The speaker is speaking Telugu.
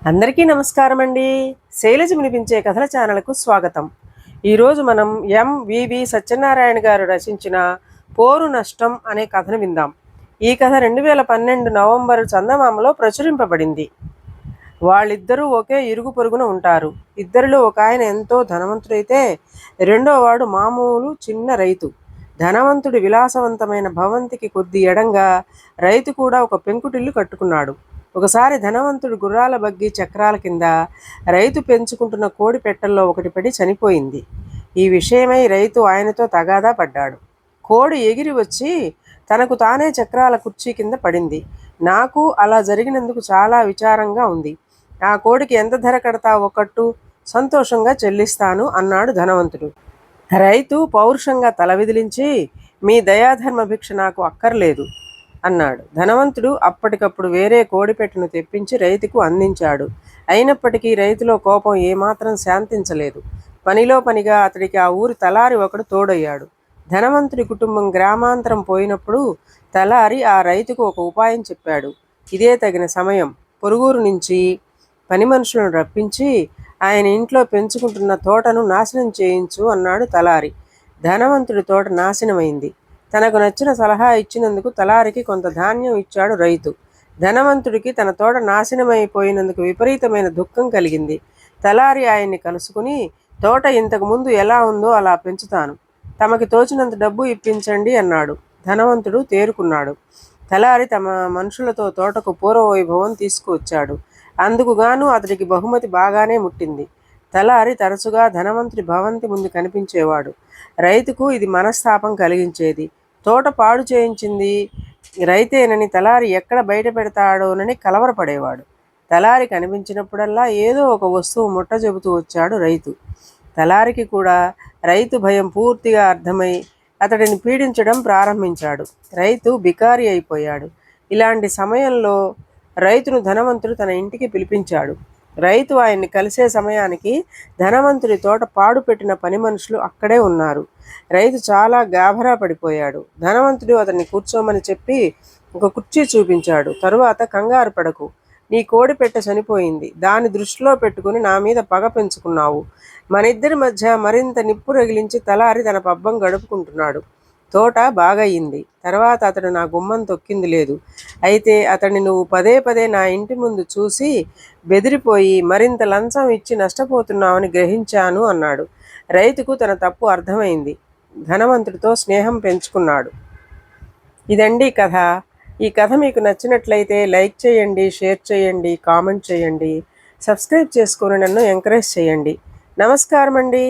అందరికీ నమస్కారం అండి. శైలజ వినిపించే కథల ఛానల్కు స్వాగతం. ఈరోజు మనం ఎంవివి సత్యనారాయణ గారు రచించిన పోరు నష్టం అనే కథను విందాం. ఈ కథ 2012 నవంబరు చందమామలో ప్రచురింపబడింది. వాళ్ళిద్దరూ ఒకే ఇరుగు పొరుగున ఉంటారు. ఇద్దరిలో ఒక ఆయన ఎంతో ధనవంతుడైతే రెండో వాడు మామూలు చిన్న రైతు. ధనవంతుడి విలాసవంతమైన భవంతికి కొద్ది ఎడంగా రైతు కూడా ఒక పెంకుటిల్లు కట్టుకున్నాడు. ఒకసారి ధనవంతుడు గుర్రాల బగ్గి చక్రాల కింద రైతు పెంచుకుంటున్న కోడి పెట్టల్లో ఒకటి పడి చనిపోయింది. ఈ విషయమై రైతు ఆయనతో తగాదా పడ్డాడు. కోడి ఎగిరి వచ్చి తనకు తానే చక్రాల కుర్చీ కింద పడింది. నాకు అలా జరిగినందుకు చాలా విచారంగా ఉంది. ఆ కోడికి ఎంత ధర కడతావో కట్టు, సంతోషంగా చెల్లిస్తాను అన్నాడు ధనవంతుడు. రైతు పౌరుషంగా తల విదిలించి, మీ దయాధర్మ భిక్ష నాకు అక్కర్లేదు అన్నాడు. ధనవంతుడు అప్పటికప్పుడు వేరే కోడిపెట్టెను తెప్పించి రైతుకు అందించాడు. అయినప్పటికీ రైతులో కోపం ఏమాత్రం శాంతించలేదు. పనిలో పనిగా అతడికి ఆ ఊరి తలారి ఒకడు తోడయ్యాడు. ధనవంతుడి కుటుంబం గ్రామాంతరం పోయినప్పుడు తలారి ఆ రైతుకు ఒక ఉపాయం చెప్పాడు. ఇదే తగిన సమయం. పొరుగురు నుంచి పని మనుషులను రప్పించి ఆయన ఇంట్లో పెంచుకుంటున్న తోటను నాశనం చేయించు అన్నాడు తలారి. ధనవంతుడి తోట నాశనమైంది. తనకు నచ్చిన సలహా ఇచ్చినందుకు తలారికి కొంత ధాన్యం ఇచ్చాడు రైతు. ధనవంతుడికి తన తోట నాశనమైపోయినందుకు విపరీతమైన దుఃఖం కలిగింది. తలారి ఆయన్ని కలుసుకుని, తోట ఇంతకు ముందు ఎలా ఉందో అలా పెంచుతాను, తమకి తోచినంత డబ్బు ఇప్పించండి అన్నాడు. ధనవంతుడు తేరుకున్నాడు. తలారి తమ మనుషులతో తోటకు పూర్వవైభవం తీసుకువచ్చాడు. అందుకుగాను అతడికి బహుమతి బాగానే ముట్టింది. తలారి తరచుగా ధనవంతుడి భవంతి ముందు కనిపించేవాడు. రైతుకు ఇది మనస్తాపం కలిగించేది. తోట పాడు చేయించింది రైతేనని తలారి ఎక్కడ బయట పెడతాడోనని కలవరపడేవాడు. తలారి కనిపించినప్పుడల్లా ఏదో ఒక వస్తువు ముట్ట చెబుతూ వచ్చాడు రైతు. తలారికి కూడా రైతు భయం పూర్తిగా అర్థమై అతడిని పీడించడం ప్రారంభించాడు. రైతు బికారి అయిపోయాడు. ఇలాంటి సమయంలో రైతును ధనవంతుడు తన ఇంటికి పిలిపించాడు. రైతు ఆయన్ని కలిసే సమయానికి ధనవంతుడి తోట పాడు పెట్టిన పని మనుషులు అక్కడే ఉన్నారు. రైతు చాలా గాభరా పడిపోయాడు. ధనవంతుడు అతన్ని కూర్చోమని చెప్పి ఒక కుర్చీ చూపించాడు. తరువాత, కంగారు పడకు, నీ కోడి పెట్టె చనిపోయింది. దాన్ని దృష్టిలో పెట్టుకుని నా మీద పగ పెంచుకున్నావు. మన ఇద్దరి మధ్య మరింత నిప్పు రగిలించి తలారి తన పబ్బం గడుపుకుంటున్నాడు. తోట బాగయింది. తర్వాత అతడు నా గుమ్మం తొక్కింది లేదు. అయితే అతన్ని నువ్వు పదే పదే నా ఇంటి ముందు చూసి బెదిరిపోయి మరింత లంచం ఇచ్చి నష్టపోతున్నావని గ్రహించాను అన్నాడు. రైతుకు తన తప్పు అర్థమైంది. ధనవంతుడితో స్నేహం పెంచుకున్నాడు. ఇదండి కథ. ఈ కథ మీకు నచ్చినట్లయితే లైక్ చేయండి, షేర్ చేయండి, కామెంట్ చేయండి, సబ్స్క్రైబ్ చేసుకొని నన్ను ఎంకరేజ్ చేయండి. నమస్కారం అండి.